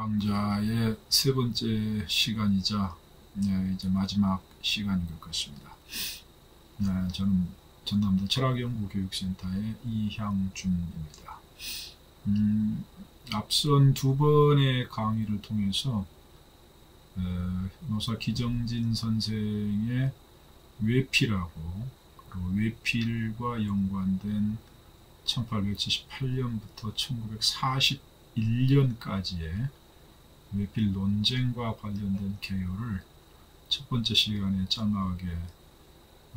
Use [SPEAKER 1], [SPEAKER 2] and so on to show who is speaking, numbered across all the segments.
[SPEAKER 1] 강좌의 세 번째 시간이자 이제 마지막 시간인 것 같습니다. 저는 전남대 철학연구교육센터의 이향준입니다. 앞선 두 번의 강의를 통해서 노사 기정진 선생의 외필하고 그리고 외필과 연관된 1878년부터 1941년까지의 외필 논쟁과 관련된 개요를 첫 번째 시간에 짤막하게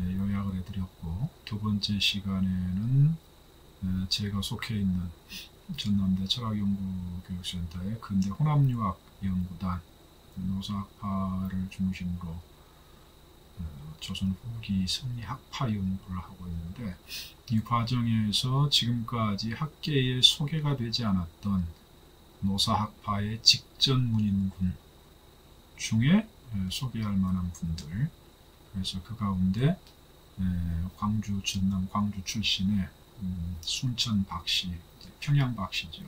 [SPEAKER 1] 요약을 해드렸고, 두 번째 시간에는 제가 속해 있는 전남대 철학연구교육센터의 근대 혼합유학연구단 노사학파를 중심으로 조선 후기 성리학파 연구를 하고 있는데, 이 과정에서 지금까지 학계에 소개가 되지 않았던 노사학파의 직전 문인군 중에 소개할 만한 분들, 그래서 그 가운데 광주, 전남 광주 출신의 순천 박씨, 평양 박씨죠.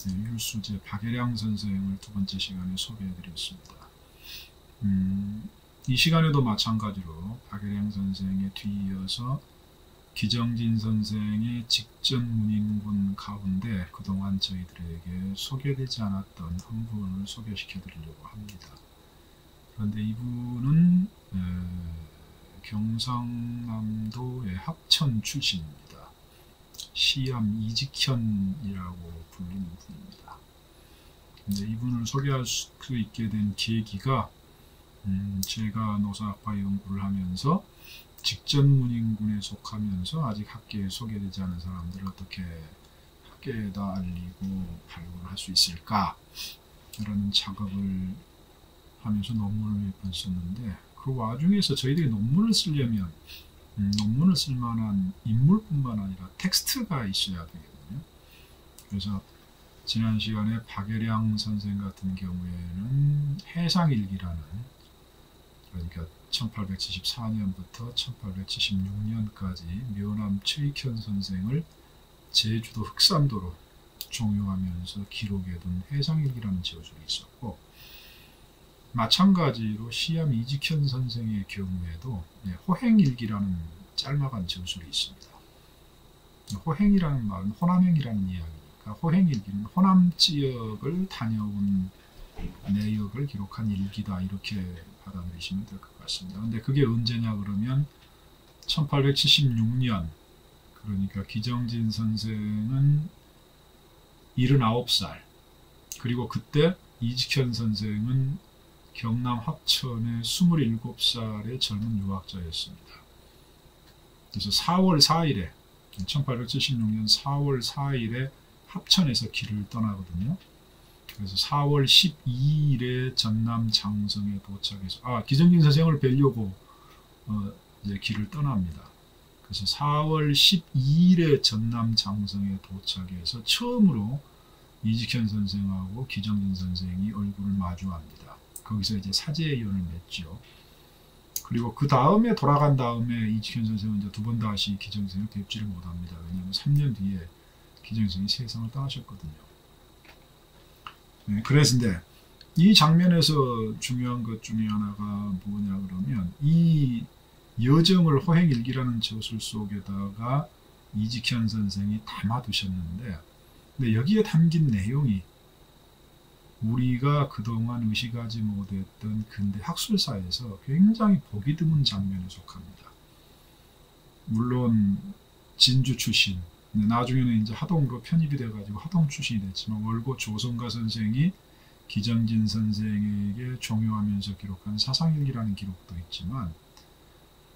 [SPEAKER 1] 율수제 박예량 선생을 두 번째 시간에 소개해 드렸습니다. 이 시간에도 마찬가지로 박예량 선생에 뒤이어서 기정진 선생의 직전 문인군 가운데 그동안 저희들에게 소개되지 않았던 한 분을 소개시켜 드리려고 합니다. 그런데 이분은 경상남도의 합천 출신입니다. 시암 이직현이라고 불리는 분입니다. 근데 이분을 소개할 수 있게 된 계기가 제가 노사학파 연구를 하면서 직전 문인군에 속하면서 아직 학계에 소개되지 않은 사람들을 어떻게 학계에다 알리고 발굴할 수 있을까 라는 작업을 하면서 논문을 몇 번 썼는데, 그 와중에서 저희들이 논문을 쓰려면 논문을 쓸 만한 인물뿐만 아니라 텍스트가 있어야 되거든요. 그래서 지난 시간에 박예량 선생 같은 경우에는 해상일기라는, 그러니까 1874년부터 1876년까지 묘남 최익현 선생을 제주도 흑산도로 종용하면서 기록해둔 해상일기라는 저술이 있었고, 마찬가지로 시암 이직현 선생의 경우에도 호행일기라는 짤막한 저술이 있습니다. 호행이라는 말은 호남행이라는 이야기니까 호행일기는 호남 지역을 다녀온 내역을 기록한 일기다, 이렇게 받아들이시면 될 것 같습니다. 근데 그게 언제냐 그러면 1876년, 그러니까 기정진 선생은 79살, 그리고 그때 이직현 선생은 경남 합천의 27살의 젊은 유학자였습니다. 그래서 4월 4일에 1876년 4월 4일에 합천에서 길을 떠나거든요. 그래서 4월 12일에 전남 장성에 도착해서 기정진 선생을 뵈려고 이제 길을 떠납니다. 그래서 4월 12일에 전남 장성에 도착해서 처음으로 이직현 선생하고 기정진 선생이 얼굴을 마주합니다. 거기서 이제 사제연을 맺죠. 그리고 그 다음에 돌아간 다음에 이직현 선생은 이제 두 번 다시 기정진 선생을 뵙지를 못합니다. 왜냐하면 3년 뒤에 기정진 선생이 세상을 떠나셨거든요. 그래서인데 이 장면에서 중요한 것 중에 하나가 뭐냐 그러면, 이 여정을 호행일기라는 저술 속에다가 이직현 선생이 담아두셨는데, 근데 여기에 담긴 내용이 우리가 그동안 의식하지 못했던 근대 학술사에서 굉장히 보기 드문 장면에 속합니다. 물론 진주 출신, 나중에는 이제 하동으로 편입이 돼가지고 하동 출신이 됐지만, 월고 조성가 선생이 기정진 선생에게 종용하면서 기록한 사상일기라는 기록도 있지만,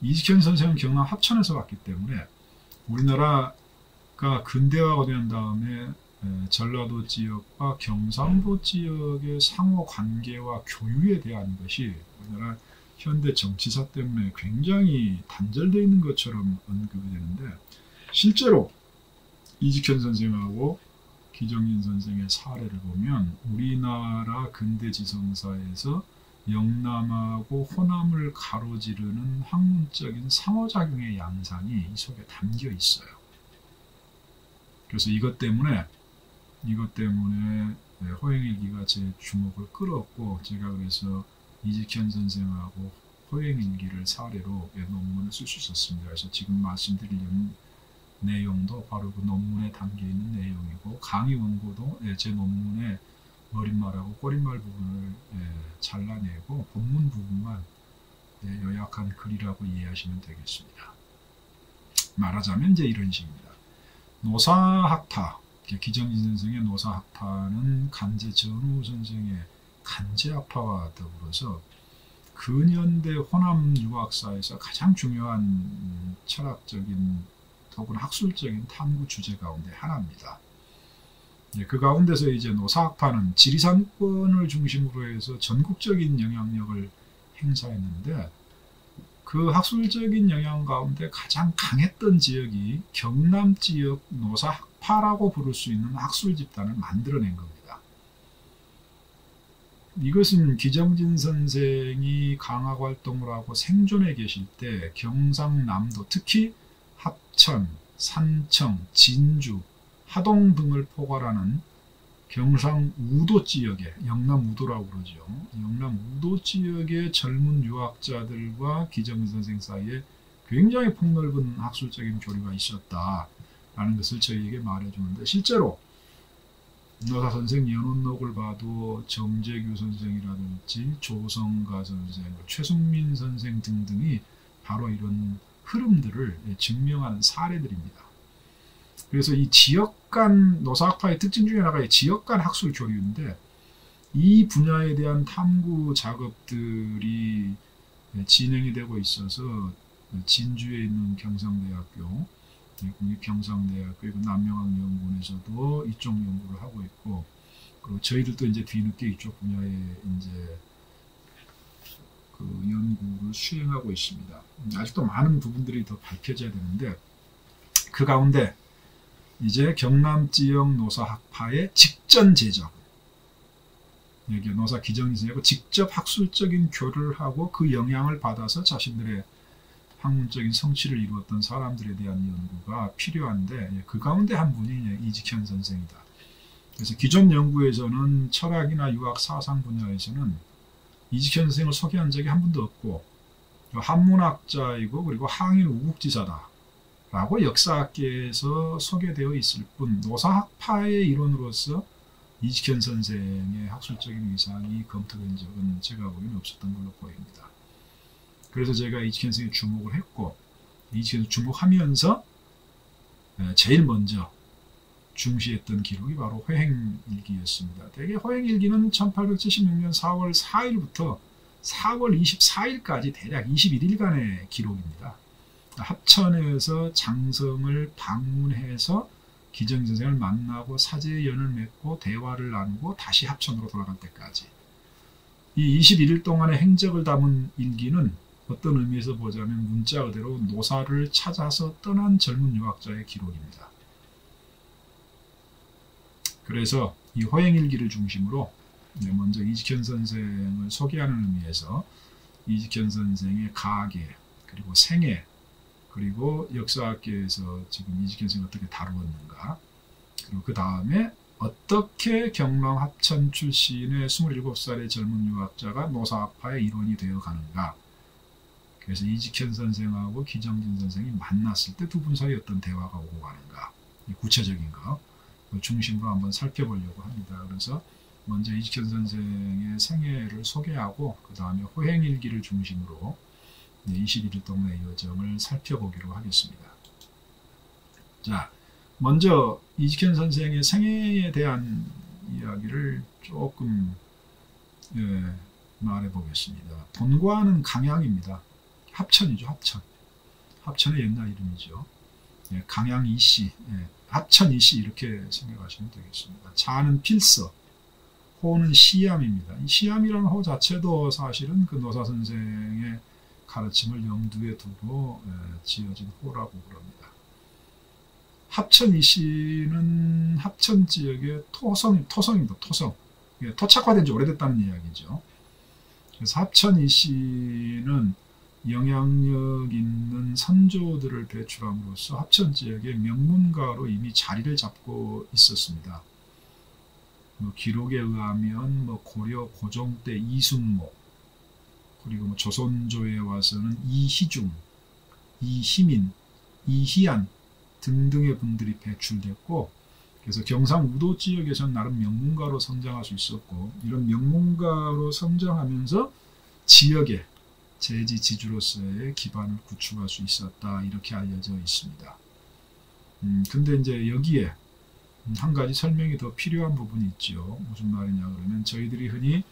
[SPEAKER 1] 이직현 선생은 경남 합천에서 왔기 때문에 우리나라가 근대화가 된 다음에 전라도 지역과 경상도 지역의 상호 관계와 교유에 대한 것이 우리나라 현대 정치사 때문에 굉장히 단절되어 있는 것처럼 언급이 되는데, 실제로 이직현 선생하고 기정진 선생의 사례를 보면 우리나라 근대지성사에서 영남하고 호남을 가로지르는 학문적인 상호작용의 양상이 이 속에 담겨 있어요. 그래서 이것 때문에 호행일기가 제 주목을 끌었고 제가 그래서 이직현 선생하고 호행일기를 사례로 논문을 쓸 수 있었습니다. 그래서 지금 말씀드리려는 내용도 바로 그 논문에 담겨있는 내용이고 강의 원고도 제 논문의 머릿말하고 꼬릿말 부분을 잘라내고 본문 부분만 요약한 글이라고 이해하시면 되겠습니다. 말하자면 이제 이런 식입니다. 노사학파, 기정진 선생의 노사학파는 간제 전후 선생의 간제학파와 더불어서 근현대 호남 유학사에서 가장 중요한 철학적인 혹은 학술적인 탐구 주제 가운데 하나입니다. 그 가운데서 이제 노사학파는 지리산권을 중심으로 해서 전국적인 영향력을 행사했는데 그 학술적인 영향 가운데 가장 강했던 지역이 경남 지역 노사학파라고 부를 수 있는 학술 집단을 만들어낸 겁니다. 이것은 기정진 선생이 강학 활동을 하고 생존해 계실 때 경상남도 특히 합천, 산청, 진주, 하동 등을 포괄하는 경상우도 지역에, 영남우도라고 그러죠. 영남우도 지역의 젊은 유학자들과 기정진 선생 사이에 굉장히 폭넓은 학술적인 교류가 있었다라는 것을 저희에게 말해주는데 실제로 노사 선생 연원록을 봐도 정재규 선생이라든지 조성가 선생, 최승민 선생 등등이 바로 이런 흐름들을 증명하는 사례들입니다. 그래서 이 지역 간 노사학파의 특징 중에 하나가 지역 간 학술 교류인데 이 분야에 대한 탐구 작업들이 진행이 되고 있어서 진주에 있는 경상대학교, 국립경상대학교 그리고 남명학연구원에서도 이쪽 연구를 하고 있고 그리고 저희들도 이제 뒤늦게 이쪽 분야에 이제 그 연구를 수행하고 있습니다. 아직도 많은 부분들이 더 밝혀져야 되는데 그 가운데 이제 경남 지역 노사학파의 직전 제적, 여기 노사 기정진 선생하고 직접 학술적인 교류를 하고 그 영향을 받아서 자신들의 학문적인 성취를 이루었던 사람들에 대한 연구가 필요한데 그 가운데 한 분이 이직현 선생이다. 그래서 기존 연구에서는 철학이나 유학 사상 분야에서는 이직현 선생을 소개한 적이 한 번도 없고 한문학자이고 그리고 항일 우국지사다 라고 역사학계에서 소개되어 있을 뿐 노사학파의 일원으로서 이직현 선생의 학술적인 위상이 검토된 적은 제가 보기에는 없었던 걸로 보입니다. 그래서 제가 이직현 선생에 주목을 했고 이직현 주목하면서 제일 먼저 중시했던 기록이 바로 호행일기였습니다. 대개 호행일기는 1876년 4월 4일부터 4월 24일까지 대략 21일간의 기록입니다. 합천에서 장성을 방문해서 기정진 선생을 만나고 사제연을 맺고 대화를 나누고 다시 합천으로 돌아갈 때까지 이 21일 동안의 행적을 담은 일기는 어떤 의미에서 보자면 문자 그대로 노사를 찾아서 떠난 젊은 유학자의 기록입니다. 그래서 이 호행일기를 중심으로 먼저 이직현 선생을 소개하는 의미에서 이직현 선생의 가계 그리고 생애 그리고 역사학계에서 지금 이직현 선생이 어떻게 다루었는가 그리고 그 다음에 어떻게 경남 합천 출신의 27살의 젊은 유학자가 노사학파의 일원이 되어 가는가. 그래서 이직현 선생하고 기정진 선생이 만났을 때 두 분 사이 어떤 대화가 오고 가는가. 구체적인 거 중심으로 한번 살펴보려고 합니다. 그래서 먼저 이직현 선생의 생애를 소개하고 그 다음에 호행일기를 중심으로 21일 동안의 여정을 살펴보기로 하겠습니다. 자, 먼저 이직현 선생의 생애에 대한 이야기를 조금 말해보겠습니다. 본과는 강양입니다. 합천이죠. 합천. 합천의 옛날 이름이죠. 강양 이씨, 합천 이씨 이렇게 생각하시면 되겠습니다. 자는 필서, 호는 시암입니다. 이 시암이라는 호 자체도 사실은 그 노사 선생의 가르침을 염두에 두고 지어진 호라고 그럽니다. 합천 이씨는 합천 지역의 토성입니다. 토성. 토착화된 지 오래됐다는 이야기죠. 그래서 합천 이씨는 영향력 있는 선조들을 배출함으로써 합천 지역의 명문가로 이미 자리를 잡고 있었습니다. 뭐 기록에 의하면 뭐 고려 고종 때 이순모, 그리고 뭐 조선조에 와서는 이희중, 이희민, 이희안 등등의 분들이 배출됐고, 그래서 경상우도 지역에서는 나름 명문가로 성장할 수 있었고, 이런 명문가로 성장하면서 지역의 재지 지주로서의 기반을 구축할 수 있었다, 이렇게 알려져 있습니다. 근데 이제 여기에 한 가지 설명이 더 필요한 부분이 있죠. 무슨 말이냐 그러면, 저희들이 흔히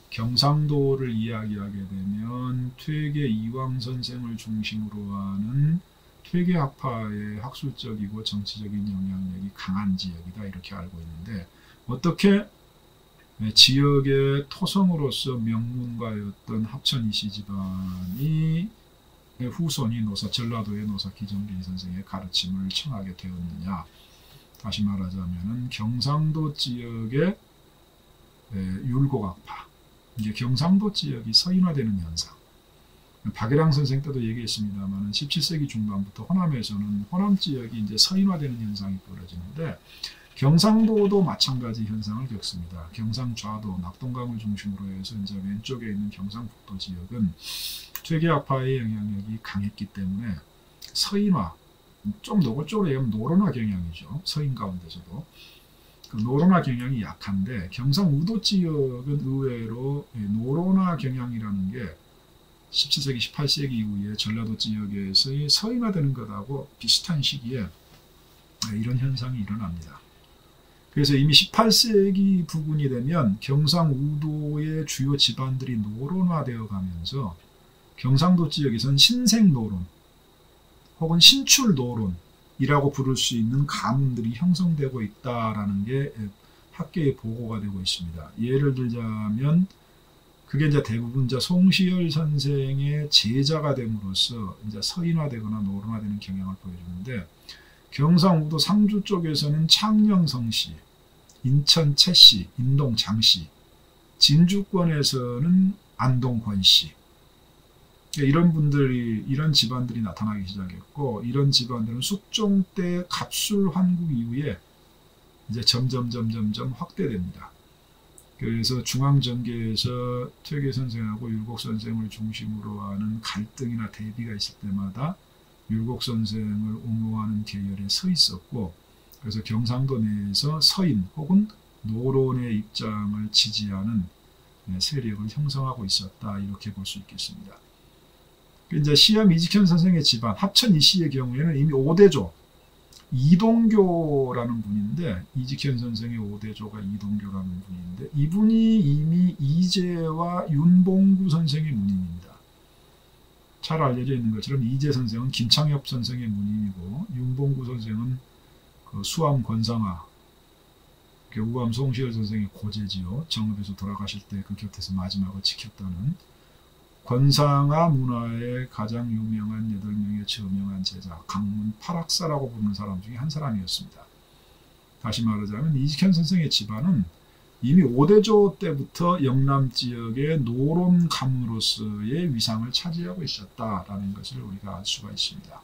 [SPEAKER 1] 경상도를 이야기하게 되면 퇴계 이황 선생을 중심으로 하는 퇴계학파의 학술적이고 정치적인 영향력이 강한 지역이다, 이렇게 알고 있는데, 어떻게 지역의 토성으로서 명문가였던 합천 이씨 집안이 후손이 전라도의 노사 기정빈 선생의 가르침을 청하게 되었느냐. 다시 말하자면 경상도 지역의 율곡학파, 이게 경상도 지역이 서인화되는 현상. 박예량 선생 때도 얘기했습니다만 17세기 중반부터 호남에서는 호남 지역이 이제 서인화되는 현상이 벌어지는데, 경상도도 마찬가지 현상을 겪습니다. 경상좌도, 낙동강을 중심으로 해서 이제 왼쪽에 있는 경상북도 지역은 퇴계학파의 영향력이 강했기 때문에 서인화, 좀 노골적으로 얘기하면 노론화 경향이죠. 서인 가운데서도. 그 노론화 경향이 약한데, 경상우도 지역은 의외로 노론화 경향이라는 게 17세기, 18세기 이후에 전라도 지역에서의 서인화되는 것하고 비슷한 시기에 이런 현상이 일어납니다. 그래서 이미 18세기 부근이 되면 경상우도의 주요 집안들이 노론화되어 가면서 경상도 지역에서는 신생노론 혹은 신출노론이라고 부를 수 있는 가문들이 형성되고 있다라는 게 학계의 보고가 되고 있습니다. 예를 들자면 그게 이제 대부분 이제 송시열 선생의 제자가 됨으로써 이제 서인화되거나 노론화되는 경향을 보여주는데, 경상우도 상주 쪽에서는 창녕성씨, 인천 채씨, 인동 장씨, 진주권에서는 안동권씨, 이런 분들이, 이런 집안들이 나타나기 시작했고, 이런 집안들은 숙종 때 갑술 환국 이후에 이제 점점 확대됩니다. 그래서 중앙정계에서 퇴계 선생하고 율곡 선생을 중심으로 하는 갈등이나 대비가 있을 때마다 율곡 선생을 옹호하는 계열에 서 있었고, 그래서 경상도 내에서 서인 혹은 노론의 입장을 지지하는 세력을 형성하고 있었다, 이렇게 볼 수 있겠습니다. 이제 시암 이직현 선생의 집안 합천 이씨의 경우에는 이미 5대조 이동교라는 분인데, 이직현 선생의 5대조가 이동교라는 분인데, 이분이 이미 이재와 윤봉구 선생의 문인입니다. 잘 알려져 있는 것처럼 이재 선생은 김창엽 선생의 문인이고, 윤봉구 선생은 그 수암 권상아, 우암 송시열 선생의 고제지요. 정읍에서 돌아가실 때 그 곁에서 마지막을 지켰다는 권상아 문화의 가장 유명한 8명의 저명한 제자, 강문 팔학사라고 부르는 사람 중에 한 사람이었습니다. 다시 말하자면 이직현 선생의 집안은 이미 5대조 때부터 영남 지역의 노론 가문으로서의 위상을 차지하고 있었다라는 것을 우리가 알 수가 있습니다.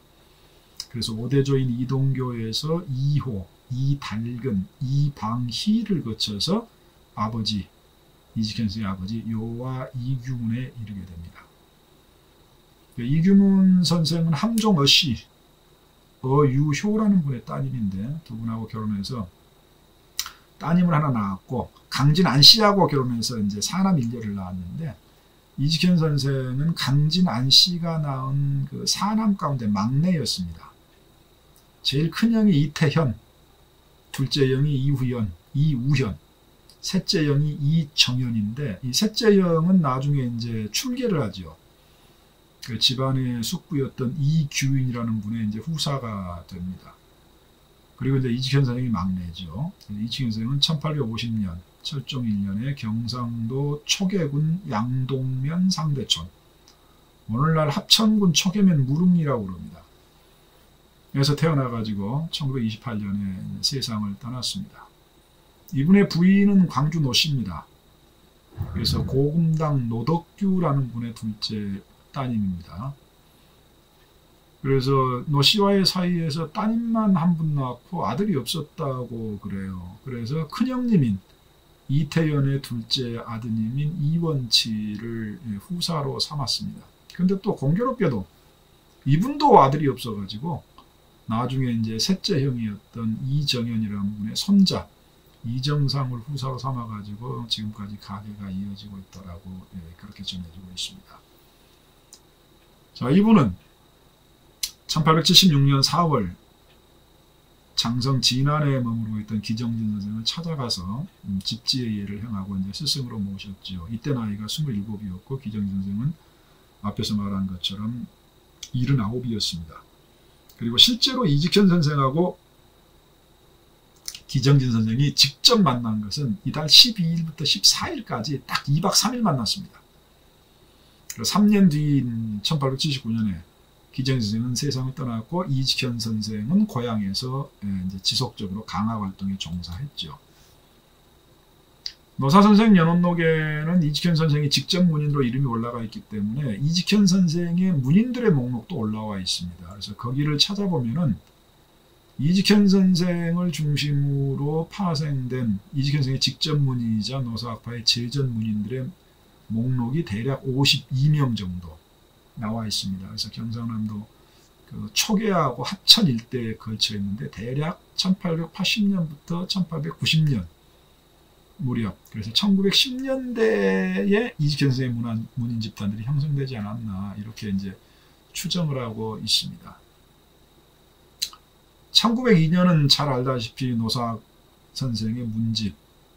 [SPEAKER 1] 그래서 5대조인 이동교에서 이호, 이달근, 이방희를 거쳐서 아버지, 이직현 선생의 아버지 요와 이규문에 이르게 됩니다. 이규문 선생은 함종 어씨, 어유효라는 분의 따님인데, 두 분하고 결혼해서 따님을 하나 낳았고, 강진 안씨하고 결혼해서 이제 사남 일녀를 낳았는데, 이직현 선생은 강진 안씨가 낳은 그 사남 가운데 막내였습니다. 제일 큰 형이 이태현, 둘째 형이 이우현, 셋째 형이 이정현인데, 이 셋째 형은 나중에 이제 출계를 하죠. 그 집안의 숙부였던 이규인이라는 분의 이제 후사가 됩니다. 그리고 이제 이직현 선생이 막내죠. 이직현 선생은 1850년 철종 1년에 경상도 초계군 양동면 상대촌, 오늘날 합천군 초계면 무릉리라고 그럽니다. 그래서 태어나가지고 1928년에 세상을 떠났습니다. 이분의 부인은 광주 노씨입니다. 그래서 고금당 노덕규라는 분의 둘째 따님입니다. 그래서 노씨와의 사이에서 따님만 한 분 낳고 아들이 없었다고 그래요. 그래서 큰형님인 이태연의 둘째 아드님인 이원치를 후사로 삼았습니다. 근데 또 공교롭게도 이분도 아들이 없어가지고 나중에 이제 셋째 형이었던 이정현이라는 분의 손자 이정상을 후사로 삼아가지고 지금까지 가계가 이어지고 있다라고 그렇게 전해지고 있습니다. 자, 이분은 1876년 4월 장성 진안에 머무르고 있던 기정진 선생을 찾아가서 집지의 예를 행하고 이제 스승으로 모셨죠. 이때 나이가 27이었고 기정진 선생은 앞에서 말한 것처럼 79이었습니다. 그리고 실제로 이직현 선생하고 기정진 선생이 직접 만난 것은 이달 12일부터 14일까지 딱 2박 3일 만났습니다. 3년 뒤인 1879년에 기정진 선생은 세상을 떠났고 이직현 선생은 고향에서 이제 지속적으로 강화 활동에 종사했죠. 노사선생 연원록에는 이직현 선생이 직접 문인으로 이름이 올라가 있기 때문에 이직현 선생의 문인들의 목록도 올라와 있습니다. 그래서 거기를 찾아보면은 이직현 선생을 중심으로 파생된 이직현 선생의 직접 문인이자 노사학파의 제전 문인들의 목록이 대략 52명 정도 나와 있습니다. 그래서 경상남도 그 초계하고 합천 일대에 걸쳐 있는데 대략 1880년부터 1890년 무렵, 그래서 1910년대에 이직현 선생의 문인 집단들이 형성되지 않았나 이렇게 이제 추정을 하고 있습니다. 1902년은 잘 알다시피 노사 선생의 문집,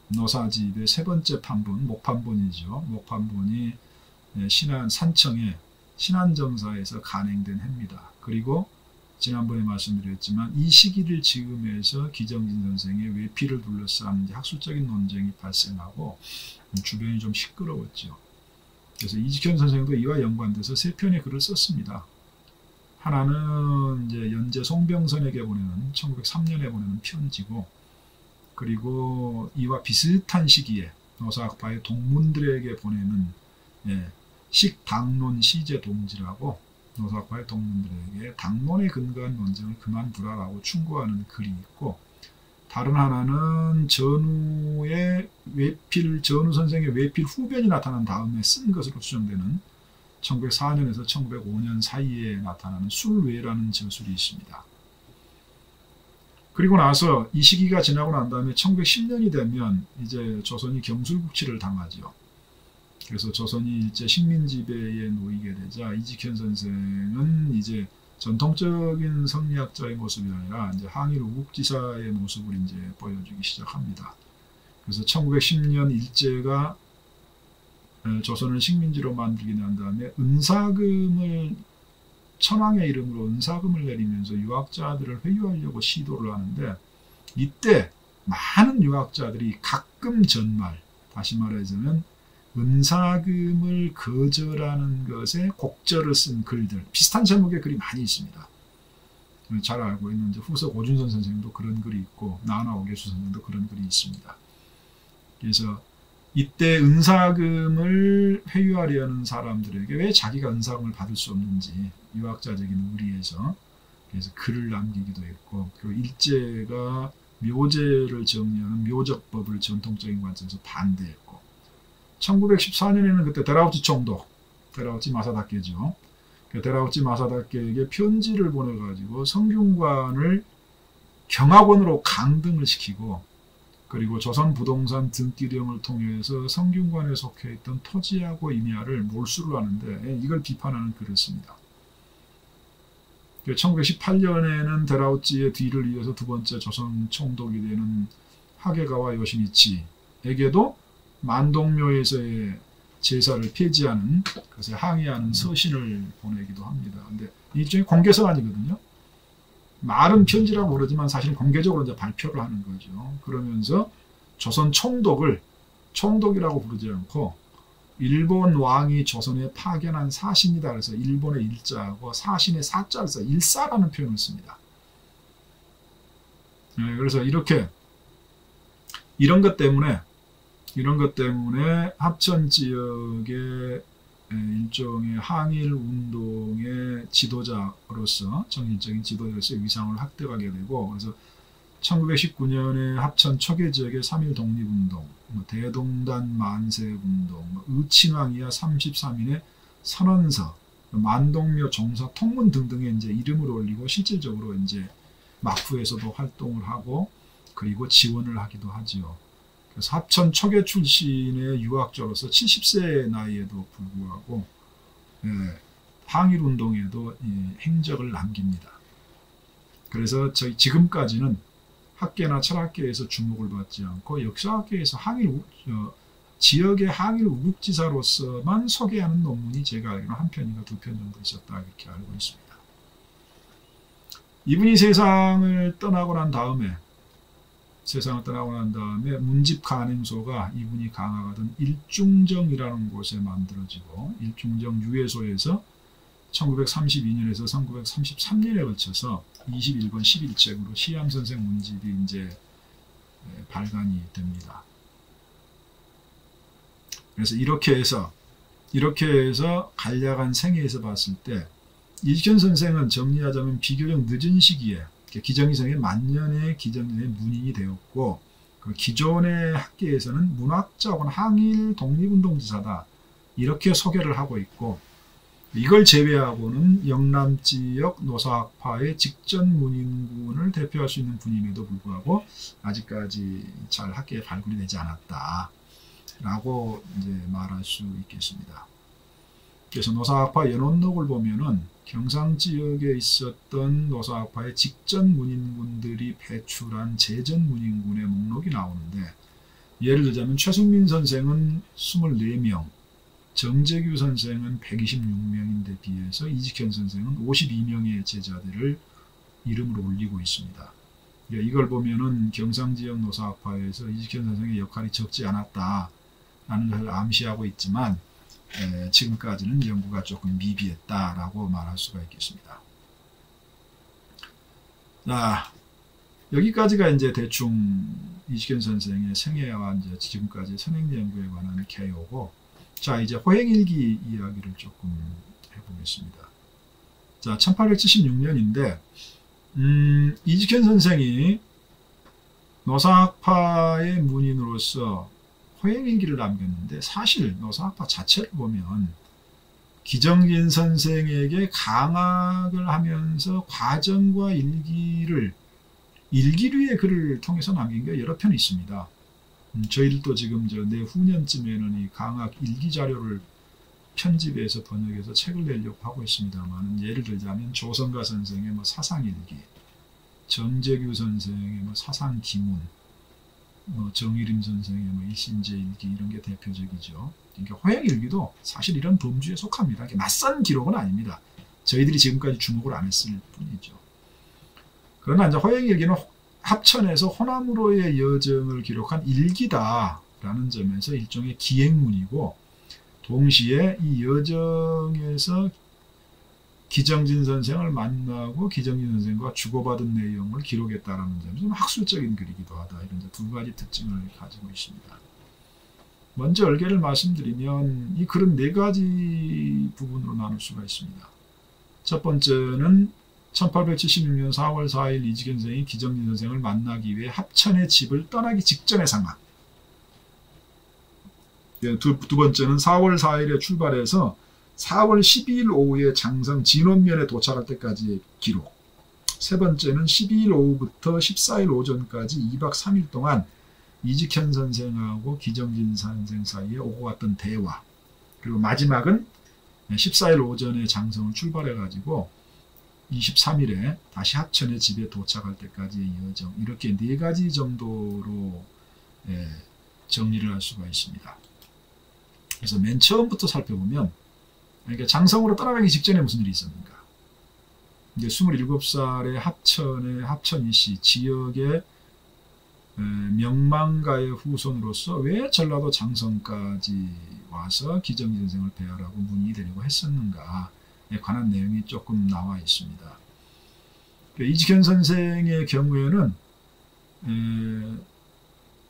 [SPEAKER 1] 노사집의 세 번째 판본, 목판본이죠. 목판본이 산청의 신안정사에서 간행된 해입니다. 그리고 지난번에 말씀드렸지만 이 시기를 즈음해서 기정진 선생의 외피를 둘러싼 학술적인 논쟁이 발생하고 주변이 좀 시끄러웠죠. 그래서 이직현 선생도 이와 연관돼서 세 편의 글을 썼습니다. 하나는 이제 연재 송병선에게 보내는 1903년에 보내는 편지고, 그리고 이와 비슷한 시기에 노사학파의 동문들에게 보내는 식당론 시제 동지라고 노사학파의 동문들에게 당론에 근거한 논쟁을 그만두라라고 충고하는 글이 있고, 다른 하나는 전우 선생의 외필 후변이 나타난 다음에 쓴 것으로 추정되는 1904년에서 1905년 사이에 나타나는 술외라는 저술이 있습니다. 그리고 나서 이 시기가 지나고 난 다음에 1910년이 되면 이제 조선이 경술국치를 당하죠. 그래서 조선이 일제 식민지배에 놓이게 되자 이직현 선생은 이제 전통적인 성리학자의 모습이 아니라 이제 항일 우국지사의 모습을 이제 보여주기 시작합니다. 그래서 1910년 일제가 조선을 식민지로 만들게 난 다음에 은사금을 천황의 이름으로 은사금을 내리면서 유학자들을 회유하려고 시도를 하는데, 이때 많은 유학자들이 가끔 전말, 다시 말하자면 은사금을 거절하는 것에 곡절을 쓴 글들, 비슷한 제목의 글이 많이 있습니다. 잘 알고 있는 후서 고준선 선생도 그런 글이 있고 나나 오계수 선생도 그런 글이 있습니다. 그래서 이때 은사금을 회유하려는 사람들에게 왜 자기가 은사금을 받을 수 없는지 유학자적인 의리에서 그래서 글을 남기기도 했고, 그리고 일제가 묘제를 정리하는 묘적법을 전통적인 관점에서 반대했고, 1914년에는 그때 데라우치 총독, 데라우치 마사다케죠. 데라우치 마사다케에게 편지를 보내가지고 성균관을 경학원으로 강등을 시키고, 그리고 조선부동산 등기령을 통해서 성균관에 속해 있던 토지하고 임야를 몰수를 하는데 이걸 비판하는 글을 씁니다. 1918년에는 데라우치의 뒤를 이어서 두 번째 조선 총독이 되는 하게가와 요시미치에게도 만동묘에서의 제사를 폐지하는 것에 항의하는 서신을 보내기도 합니다. 근데 일종의 공개서한이거든요. 말은 편지라고 그러지만 사실은 공개적으로 이제 발표를 하는 거죠. 그러면서 조선 총독을 총독이라고 부르지 않고 일본 왕이 조선에 파견한 사신이다. 그래서 일본의 일자하고 사신의 사자를 써 일사라는 표현을 씁니다. 그래서 이런 것 때문에 합천 지역의 일종의 항일 운동의 지도자로서 정신적인 지도자로서 위상을 획득하게 되고, 그래서 1919년에 합천 초계 지역의 3.1 독립운동, 대동단 만세운동, 의친왕 이하 33인의 선언서, 만동묘 종사 통문 등등의 이제 이름을 올리고 실질적으로 이제 막후에서도 활동을 하고 그리고 지원을 하기도 하지요. 그래서 합천 초계 출신의 유학자로서 70세의 나이에도 불구하고 항일운동에도 행적을 남깁니다. 그래서 저희 지금까지는 학계나 철학계에서 주목을 받지 않고 역사학계에서 지역의 항일 우국지사로서만 소개하는 논문이 제가 알기로 한 편인가 두 편 정도 있었다 이렇게 알고 있습니다. 이분이 세상을 떠나고 난 다음에 문집 간행소가 이분이 강화하던 일중정이라는 곳에 만들어지고 일중정 유해소에서 1932년에서 1933년에 걸쳐서 21권 11책으로 시암선생 문집이 이제 발간이 됩니다. 그래서 이렇게 해서 간략한 생애에서 봤을 때 이직현 선생은 정리하자면 비교적 늦은 시기에 기정이성의 만년의 기정이성의 문인이 되었고 그 기존의 학계에서는 문학자 혹은 항일 독립운동지사다 이렇게 소개를 하고 있고 이걸 제외하고는 영남 지역 노사학파의 직전 문인군을 대표할 수 있는 분임에도 불구하고 아직까지 잘 학계에 발굴이 되지 않았다라고 이제 말할 수 있겠습니다. 그래서 노사학파 연원록을 보면은 경상 지역에 있었던 노사학파의 직전 문인군들이 배출한 재전 문인군의 목록이 나오는데 예를 들자면 최승민 선생은 24명, 정재규 선생은 126명인데 비해서 이직현 선생은 52명의 제자들을 이름으로 올리고 있습니다. 이걸 보면은 경상지역 노사학파에서 이직현 선생의 역할이 적지 않았다라는 것을 암시하고 있지만 지금까지는 연구가 조금 미비했다라고 말할 수가 있겠습니다. 자, 여기까지가 이제 대충 이직현 선생의 생애와 이제 지금까지 선행 연구에 관한 개요고, 자, 이제 호행일기 이야기를 조금 해보겠습니다. 자, 1876년인데, 이직현 선생이 노사학파의 문인으로서 호행일기를 남겼는데, 사실 노사학파 자체를 보면 기정진 선생에게 강학을 하면서 과정과 일기류의 글을 통해서 남긴 게 여러 편 있습니다. 저희들도 지금 내후년쯤에는 이 강학 일기 자료를 편집해서 번역해서 책을 내려고 하고 있습니다만, 예를 들자면 조성가 선생의 사상일기, 정재규 선생의 사상기문, 정일임 선생의 일신제일기 이런 게 대표적이죠. 그러니까 호행일기도 사실 이런 범주에 속합니다. 낯선 기록은 아닙니다. 저희들이 지금까지 주목을 안 했을 뿐이죠. 그러나 이제 호행일기는 합천에서 호남으로의 여정을 기록한 일기다라는 점에서 일종의 기행문이고, 동시에 이 여정에서 기정진 선생을 만나고 기정진 선생과 주고받은 내용을 기록했다라는 점에서 학술적인 글이기도 하다. 이런 두 가지 특징을 가지고 있습니다. 먼저 얼개를 말씀드리면 이 글은 네 가지 부분으로 나눌 수가 있습니다. 첫 번째는 1876년 4월 4일 이직현 선생이 기정진 선생을 만나기 위해 합천의 집을 떠나기 직전의 상황. 두 번째는 4월 4일에 출발해서 4월 12일 오후에 장성 진원면에 도착할 때까지의 기록. 세 번째는 12일 오후부터 14일 오전까지 2박 3일 동안 이직현 선생하고 기정진 선생 사이에 오고 갔던 대화. 그리고 마지막은 14일 오전에 장성을 출발해가지고 23일에 다시 합천의 집에 도착할 때까지의 여정, 이렇게 네 가지 정도로 정리를 할 수가 있습니다. 그래서 맨 처음부터 살펴보면, 그러니까 장성으로 떠나가기 직전에 무슨 일이 있었는가. 이제 27살의 합천이씨 지역의 명망가의 후손으로서 왜 전라도 장성까지 와서 기정진 선생을 배하라고 문의 되려고 했었는가 에 관한 내용이 조금 나와 있습니다. 이직현 선생의 경우에는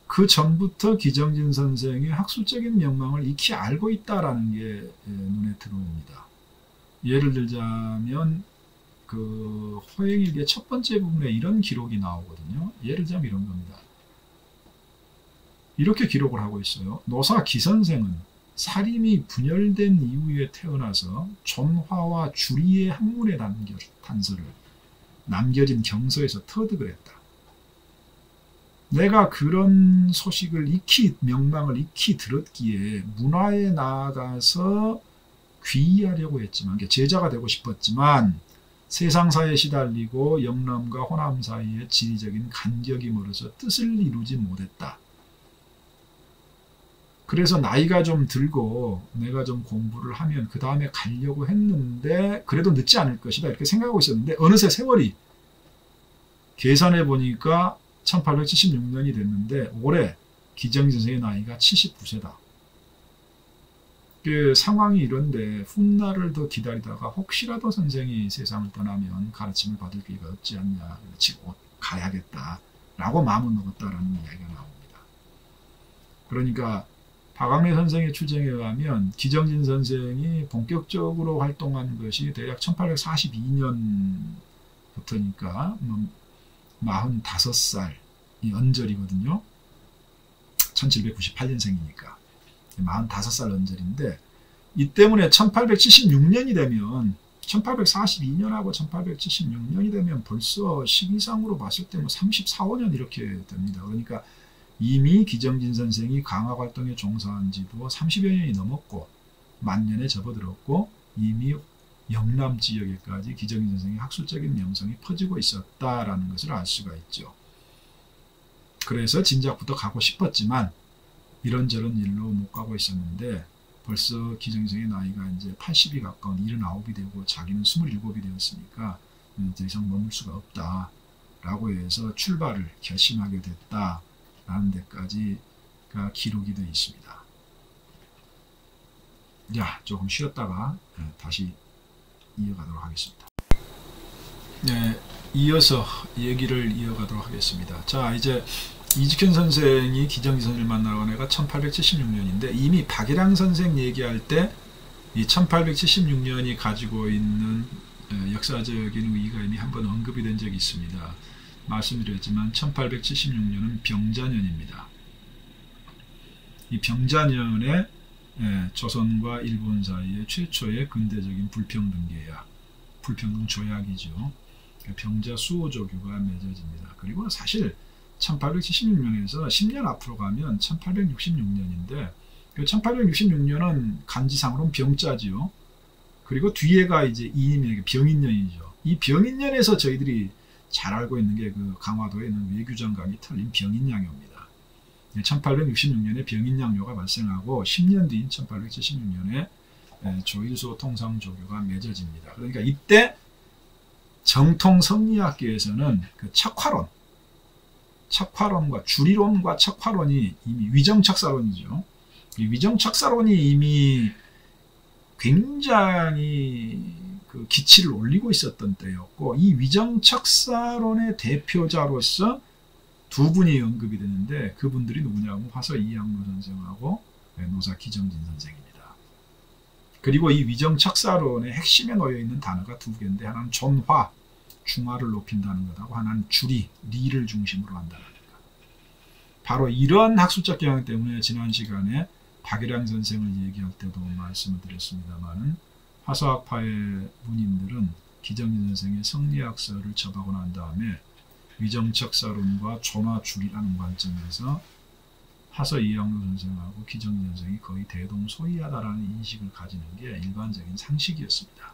[SPEAKER 1] 그 전부터 기정진 선생의 학술적인 명망을 익히 알고 있다라는 게 눈에 들어옵니다. 예를 들자면 그 호행일기의 첫 번째 부분에 이런 기록이 나오거든요. 예를 들자면 이런 겁니다. 이렇게 기록을 하고 있어요. 노사 기선생은 사림이 분열된 이후에 태어나서 존화와 주리의 학문의 단서를 남겨진 경서에서 터득을 했다. 내가 그런 소식을 명망을 익히 들었기에 문화에 나아가서 귀의하려고 했지만, 제자가 되고 싶었지만 세상사에 시달리고 영남과 호남 사이에 지리적인 간격이 멀어서 뜻을 이루지 못했다. 그래서 나이가 좀 들고 내가 좀 공부를 하면 그 다음에 가려고 했는데 그래도 늦지 않을 것이다 이렇게 생각하고 있었는데 어느새 세월이 계산해 보니까 1876년이 됐는데 올해 기정진 선생의 나이가 79세다. 그 상황이 이런데 훗날을 더 기다리다가 혹시라도 선생이 세상을 떠나면 가르침을 받을 기회가 없지 않냐. 지금 가야겠다 라고 마음을 먹었다라는 이야기가 나옵니다. 그러니까 박학래 선생의 추정에 의하면 기정진 선생이 본격적으로 활동한 것이 대략 1842년부터니까 45살이 언저리거든요. 1798년생이니까 45살 언저리인데 이 때문에 1876년이 되면 1842년하고 1876년이 되면 벌써 시기상으로 봤을 때 34, 5년 이렇게 됩니다. 그러니까 이미 기정진 선생이 강학 활동에 종사한 지도 30여 년이 넘었고 만년에 접어들었고 이미 영남 지역에까지 기정진 선생의 학술적인 명성이 퍼지고 있었다라는 것을 알 수가 있죠. 그래서 진작부터 가고 싶었지만 이런저런 일로 못 가고 있었는데 벌써 기정진 선생의 나이가 이제 80이 가까운 79이 되고 자기는 27이 되었으니까 더 이상 머물 수가 없다라고 해서 출발을 결심하게 됐다라는 데까지가 기록이 되어 있습니다. 자, 조금 쉬었다가 다시 이어가도록 하겠습니다. 네, 이어서 얘기를 이어가도록 하겠습니다. 자, 이제 이직현 선생이 기정진 선생을 만나러 간 해가 1876년인데 이미 박일항 선생 얘기할 때 이 1876년이 가지고 있는 역사적인 의의가 이미 한번 언급이 된 적이 있습니다. 말씀드렸지만 1876년은 병자년입니다. 이 병자년에 조선과 일본 사이에 최초의 근대적인 불평등 계약, 불평등 조약이죠. 병자 수호조교가 맺어집니다. 그리고 사실 1876년에서 10년 앞으로 가면 1866년인데 그 1866년은 간지상으로는 병자지요. 그리고 뒤에가 이제 이임에게 병인년이죠. 이 병인년에서 저희들이 잘 알고 있는 게 그 강화도에 있는 외규장각이 털린 병인양요입니다. 1866년에 병인양요가 발생하고 10년 뒤인 1876년에 조일소 통상조교가 맺어집니다. 그러니까 이때 정통 성리학계에서는 그 척화론과 주리론과 척화론이 이미 위정척사론이죠. 이 위정척사론이 이미 굉장히 그 기치를 올리고 있었던 때였고 이 위정척사론의 대표자로서 두 분이 언급이 되는데 그분들이 누구냐고 화서 이양로 선생하고 노사 기정진 선생입니다. 그리고 이 위정척사론의 핵심에 놓여있는 단어가 두 개인데 하나는 존화, 중화를 높인다는 것하고 하나는 주리, 리를 중심으로 한다는 것. 바로 이런 학술적 경향 때문에 지난 시간에 박일항 선생을 얘기할 때도 말씀을 드렸습니다만 화서학파의 문인들은 기정진 선생의 성리학서를 접하고 난 다음에 위정척사론과 존화주리라는 관점에서 화서 이양로 선생하고 기정진 선생이 거의 대동소이하다라는 인식을 가지는 게 일반적인 상식이었습니다.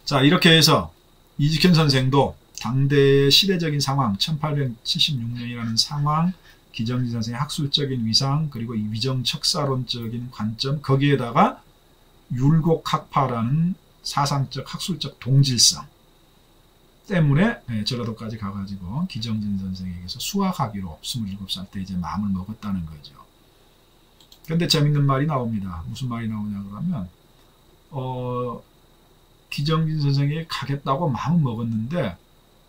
[SPEAKER 1] 자, 이렇게 해서 이직현 선생도 당대의 시대적인 상황, 1876년이라는 상황, 기정진 선생의 학술적인 위상, 그리고 이 위정척사론적인 관점, 거기에다가 율곡학파라는 사상적, 학술적 동질성 때문에 전라도까지 가가지고 기정진 선생에게서 수학하기로 27살 때 이제 마음을 먹었다는 거죠. 근데 재밌는 말이 나옵니다. 무슨 말이 나오냐 그러면 기정진 선생이 가겠다고 마음을 먹었는데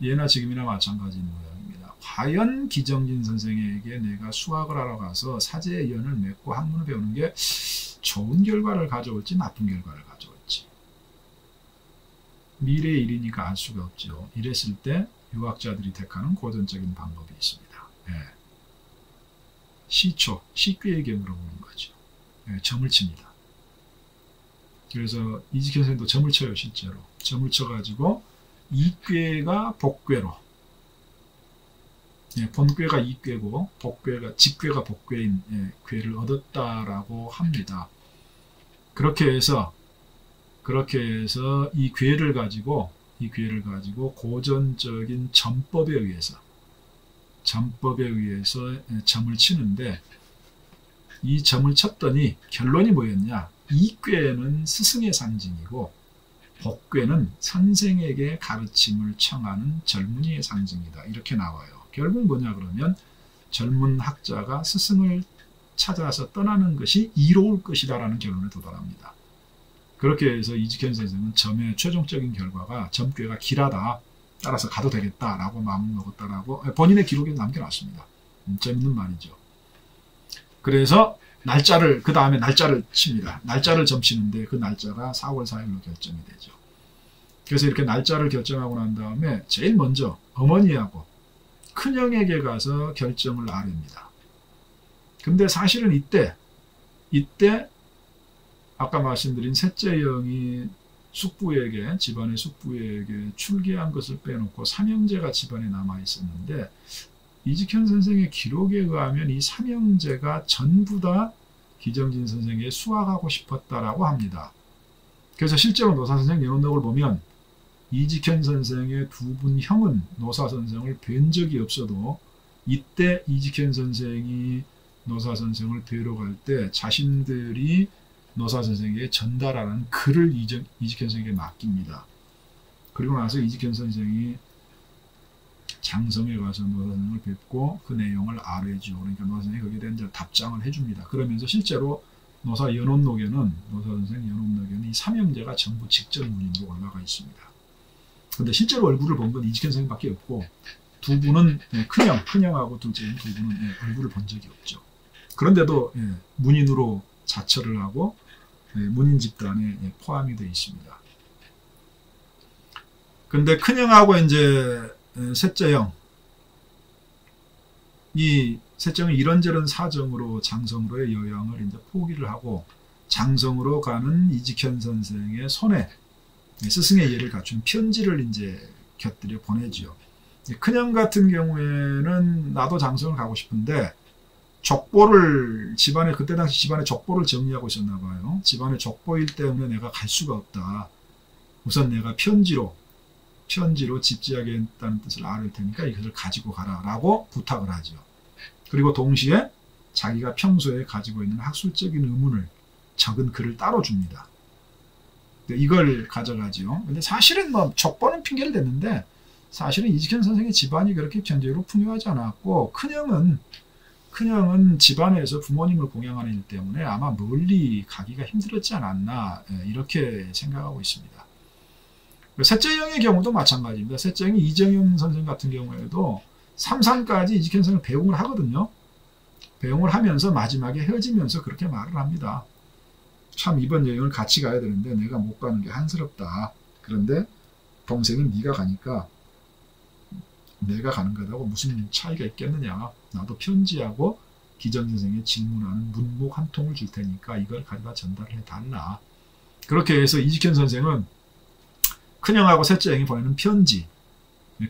[SPEAKER 1] 예나 지금이나 마찬가지인 모양입니다. 과연 기정진 선생에게 내가 수학을 하러 가서 사제의 연을 맺고 학문을 배우는 게 좋은 결과를 가져올지 나쁜 결과를 가져올지 미래의 일이니까 알 수가 없죠. 이랬을 때 유학자들이 택하는 고전적인 방법이 있습니다. 예. 시초, 시꾀에게 물어보는 거죠. 예, 점을 칩니다. 그래서 이직현 선생도 점을 쳐요, 실제로. 점을 쳐가지고 이꾀가 복꾀로, 예, 본꾀가 이꾀고 복꾀가 직꾀가 복꾀인 꾀를 얻었다라고 합니다. 그렇게 해서 이 꾀를 가지고 고전적인 점법에 의해서 점을 치는데, 이 점을 쳤더니 결론이 뭐였냐? 이 꾀는 스승의 상징이고 복꾀는 선생에게 가르침을 청하는 젊은이의 상징이다. 이렇게 나와요. 결국 뭐냐 그러면 젊은 학자가 스승을 찾아서 떠나는 것이 이로울 것이다라는 결론에 도달합니다. 그렇게 해서 이직현 선생은 점의 최종적인 결과가 점괘가 길하다, 따라서 가도 되겠다라고 마음을 먹었다라고 본인의 기록에 남겨놨습니다. 재밌는 말이죠. 그래서 그 다음에 날짜를 칩니다. 날짜를 점치는데 그 날짜가 4월 4일로 결정이 되죠. 그래서 이렇게 날짜를 결정하고 난 다음에 제일 먼저 어머니하고 큰형에게 가서 결정을 아뢰입니다. 근데 사실은 이때 아까 말씀드린 셋째 형이 집안의 숙부에게 출계한 것을 빼놓고 삼형제가 집안에 남아 있었는데, 이직현 선생의 기록에 의하면 이 삼형제가 전부 다 기정진 선생에게 수학하고 싶었다라고 합니다. 그래서 실제로 노사선생 연원록을 보면 이직현 선생의 두 분 형은 노사선생을 뵌 적이 없어도, 이때 이직현 선생이 노사선생을 뵈러 갈 때 자신들이 노사선생에게 전달하는 글을 이직현 선생에게 맡깁니다. 그리고 나서 이직현 선생이 장성에 가서 노사선생을 뵙고 그 내용을 아뢰죠. 그러니까 노사선생이 거기에 대한 답장을 해줍니다. 그러면서 실제로 노사선생 연원록에는 이 삼형제가 전부 직전문인으로 올라가 있습니다. 근데 실제로 얼굴을 본 건 이직현 선생밖에 없고, 두 분은 큰형하고 둘째인 두 분은 얼굴을 본 적이 없죠. 그런데도 문인으로 자처를 하고 문인 집단에 포함이 되어 있습니다. 근데 큰형하고 이제 셋째 형, 이 셋째 형은 이런저런 사정으로 장성으로의 여양을 이제 포기를 하고 장성으로 가는 이직현 선생의 손에 스승의 예를 갖춘 편지를 이제 곁들여 보내지요. 큰형 같은 경우에는 나도 장성을 가고 싶은데 그때 당시 집안에 족보를 정리하고 있었나 봐요. 집안에 족보일 때문에 내가 갈 수가 없다. 우선 내가 편지로 집지하겠다는 뜻을 아뢰 테니까 이것을 가지고 가라 라고 부탁을 하죠. 그리고 동시에 자기가 평소에 가지고 있는 학술적인 의문을 적은 글을 따로 줍니다. 이걸 가져가죠. 근데 사실은 족보는 핑계를 댔는데, 사실은 이직현 선생의 집안이 그렇게 경제로 풍요하지 않았고, 큰형은 집안에서 부모님을 공양하는 일 때문에 아마 멀리 가기가 힘들었지 않았나, 이렇게 생각하고 있습니다. 셋째 형의 경우도 마찬가지입니다. 셋째 형이 이정현 선생 같은 경우에도 3상까지 이직현 선생을 배웅을 하거든요. 배웅을 하면서 마지막에 헤어지면서 그렇게 말을 합니다. 참 이번 여행을 같이 가야 되는데 내가 못 가는 게 한스럽다. 그런데 동생은 네가 가니까 내가 가는 거라고 무슨 차이가 있겠느냐. 나도 편지하고 기정진 선생의 질문하는 문목 한 통을 줄 테니까 이걸 가져다 전달을 해달라. 그렇게 해서 이직현 선생은 큰형하고 셋째 형이 보내는 편지,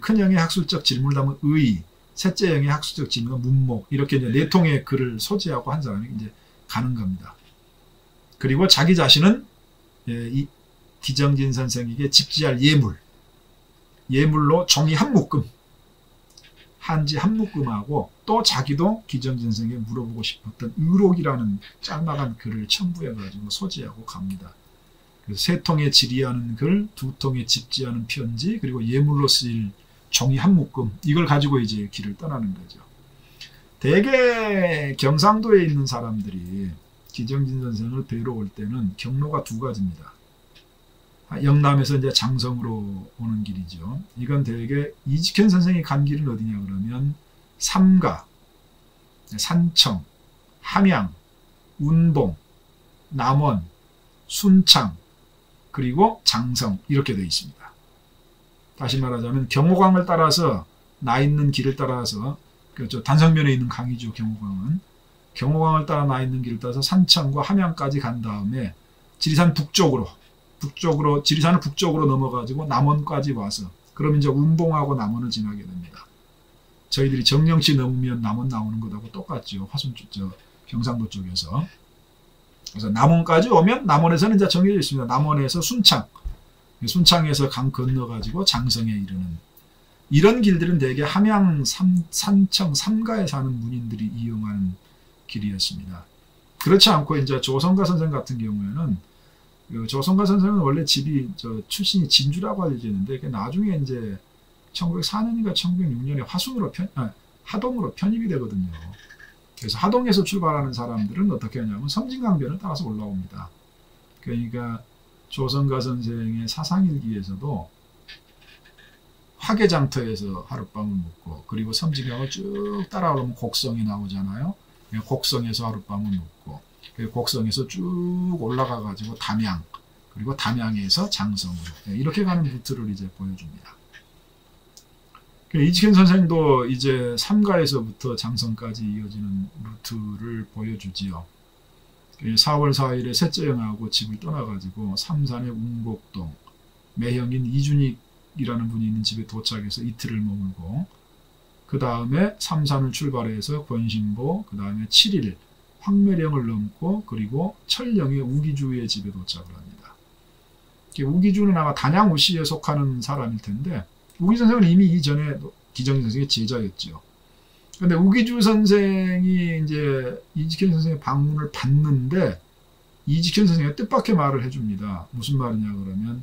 [SPEAKER 1] 큰형의 학술적 질문을 담은 의, 셋째 형의 학술적 질문은 문목, 이렇게 이제 4통의 글을 소지하고 한 사람이 이제 가는 겁니다. 그리고 자기 자신은 이 기정진 선생에게 집지할 예물로 종이 한 묶음, 한지 한 묶음하고 또 자기도 기정진 선생에게 물어보고 싶었던 의록이라는 짤막한 글을 첨부해가지고 소지하고 갑니다. 그래서 3통의 질의하는 글, 2통의 집지하는 편지, 그리고 예물로 쓰일 종이 한 묶음, 이걸 가지고 이제 길을 떠나는 거죠. 대개 경상도에 있는 사람들이 기정진 선생을 뵈러 올 때는 경로가 2가지입니다. 영남에서 이제 장성으로 오는 길이죠. 이건 대개 이직현 선생이 간 길은 어디냐 그러면 삼가, 산청, 함양, 운봉, 남원, 순창, 그리고 장성, 이렇게 되어 있습니다. 다시 말하자면 경호강을 따라서 나 있는 길을 따라서 저 단성면에 있는 강이죠. 경호강은 경호강을 따라 나 있는 길을 따라서 산천과 함양까지 간 다음에 지리산 북쪽으로 지리산을 북쪽으로 넘어가지고 남원까지 와서 그럼 이제 운봉하고 남원을 지나게 됩니다. 저희들이 정령시 넘으면 남원 나오는 것하고 똑같죠. 경상도 쪽에서. 그래서 남원까지 오면 남원에서는 이제 정해져 있습니다. 남원에서 순창에서 강 건너가지고 장성에 이르는 이런 길들은 대개 함양, 산청, 삼가에 사는 문인들이 이용하는 길이었습니다. 그렇지 않고 이제 조성가 선생 같은 경우에는 조성가 선생은 원래 집이 출신이 진주라고 알려져 있는데 나중에 이제 1904년인가 1906년에 하동으로 편입이 되거든요. 그래서 하동에서 출발하는 사람들은 어떻게 하냐면 섬진강변을 따라서 올라옵니다. 그러니까 조성가 선생의 사상일기에서도 화개장터에서 하룻밤을 묵고 그리고 섬진강을 쭉 따라오면 곡성이 나오잖아요. 곡성에서 하룻밤을 묵고 곡성에서 쭉 올라가 가지고 담양 그리고 담양에서 장성으로 이렇게 가는 루트를 이제 보여줍니다. 이직현 선생도 이제 삼가에서부터 장성까지 이어지는 루트를 보여주지요. 4월 4일에 셋째형하고 집을 떠나가지고 삼산의 웅곡동 매형인 이준익이라는 분이 있는 집에 도착해서 이틀을 머물고 그 다음에 삼산을 출발해서 권신보 그 다음에 7일 황매령을 넘고 그리고 철령의 우기주의 집에 도착을 합니다. 우기주는 아마 단양우시에 속하는 사람일 텐데 우기주 선생은 이미 이전에 기정진 선생의 제자였죠. 그런데 우기주 선생이 이제 이직현 선생의 방문을 받는데 이직현 선생이 뜻밖의 말을 해줍니다. 무슨 말이냐 그러면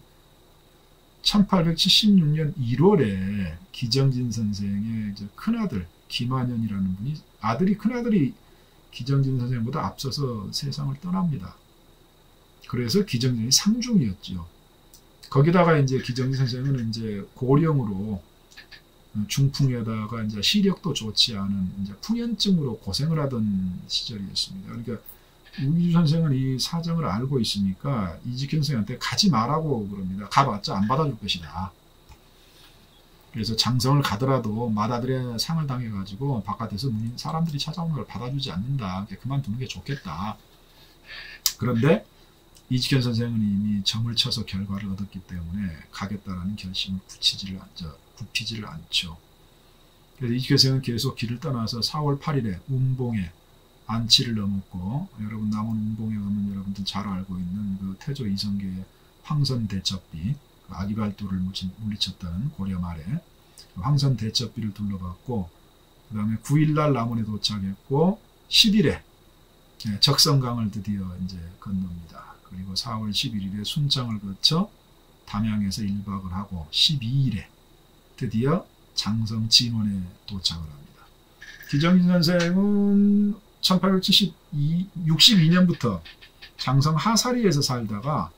[SPEAKER 1] 1876년 1월에 기정진 선생의 이제 큰아들 김한현이라는 분이 큰아들이 기정진 선생보다 앞서서 세상을 떠납니다. 그래서 기정진이 상중이었죠. 거기다가 이제 기정진 선생은 이제 고령으로 중풍에다가 이제 시력도 좋지 않은 이제 풍연증으로 고생을 하던 시절이었습니다. 그러니까 우기주 선생은 이 사정을 알고 있으니까 이직현 선생한테 가지 말라고 그럽니다. 가봤자 안 받아줄 것이다. 그래서 장성을 가더라도 맏아들의 상을 당해가지고 바깥에서 사람들이 찾아오는 걸 받아주지 않는다. 그만두는 게 좋겠다. 그런데 이직현 선생은 이미 점을 쳐서 결과를 얻었기 때문에 가겠다라는 결심을 굽히지를 않죠. 그래서 이직현 선생은 계속 길을 떠나서 4월 8일에 운봉에 안치를 넘었고 여러분 남원 운봉에 가면 여러분들 잘 알고 있는 그 태조 이성계의 황선 대첩비 아기발도를 물리쳤다는 고려 말에 황선 대첩비를 둘러봤고 그 다음에 9일날 남원에 도착했고 10일에 적성강을 드디어 이제 건넙니다. 그리고 4월 11일에 순창을 거쳐 담양에서 1박을 하고 12일에 드디어 장성 진원에 도착을 합니다. 기정진 선생은 1862년부터 장성 하사리에서 살다가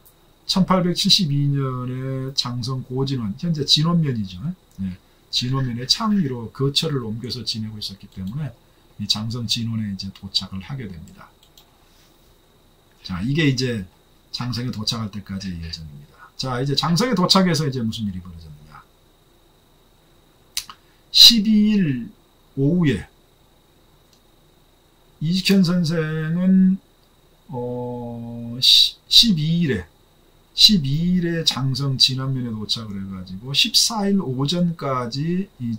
[SPEAKER 1] 1872년에 장성 고진원, 현재 진원면이죠. 네, 진원면의 창리로 거처를 옮겨서 지내고 있었기 때문에 이 장성 진원에 이제 도착을 하게 됩니다. 자, 이게 이제 장성에 도착할 때까지의 예정입니다. 자, 이제 장성에 도착해서 이제 무슨 일이 벌어졌느냐. 12일 오후에 이직현 선생은 12일에 장성 진안면에 도착을 해가지고 14일 오전까지 이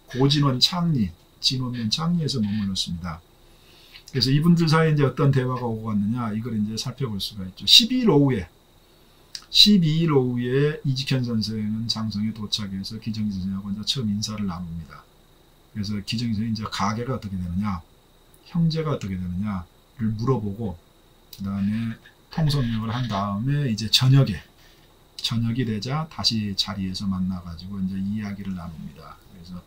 [SPEAKER 1] 고진원 창리, 진원면 창리에서 머물렀습니다. 그래서 이분들 사이에 이제 어떤 대화가 오고 갔느냐 이걸 이제 살펴볼 수가 있죠. 12일 오후에 이직현 선생은 장성에 도착해서 기정진 선생하고 이제 처음 인사를 나눕니다. 그래서 기정진 선생이 이제 가계가 어떻게 되느냐, 형제가 어떻게 되느냐를 물어보고 그 다음에 통성명을 한 다음에 이제 저녁이 되자 다시 자리에서 만나가지고 이제 이야기를 나눕니다. 그래서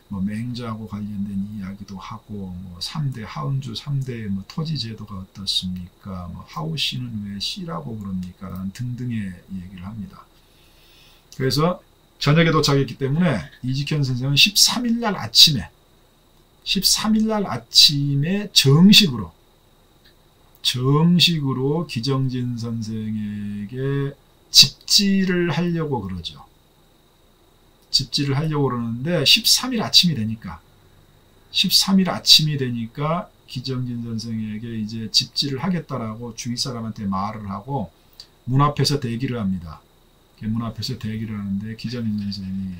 [SPEAKER 1] 뭐 맹자하고 관련된 이야기도 하고 뭐 3대 하은주 3대의 뭐 토지제도가 어떻습니까? 뭐 하우씨는 왜 씨라고 그럽니까? 라는 등등의 얘기를 합니다. 그래서 저녁에 도착했기 때문에 이직현 선생은 13일날 아침에 정식으로 기정진 선생에게 집지를 하려고 그러죠. 집지를 하려고 그러는데 13일 아침이 되니까 기정진 선생에게 이제 집지를 하겠다라고 주위 사람한테 말을 하고 문 앞에서 대기를 합니다. 문 앞에서 대기를 하는데 기정진 선생이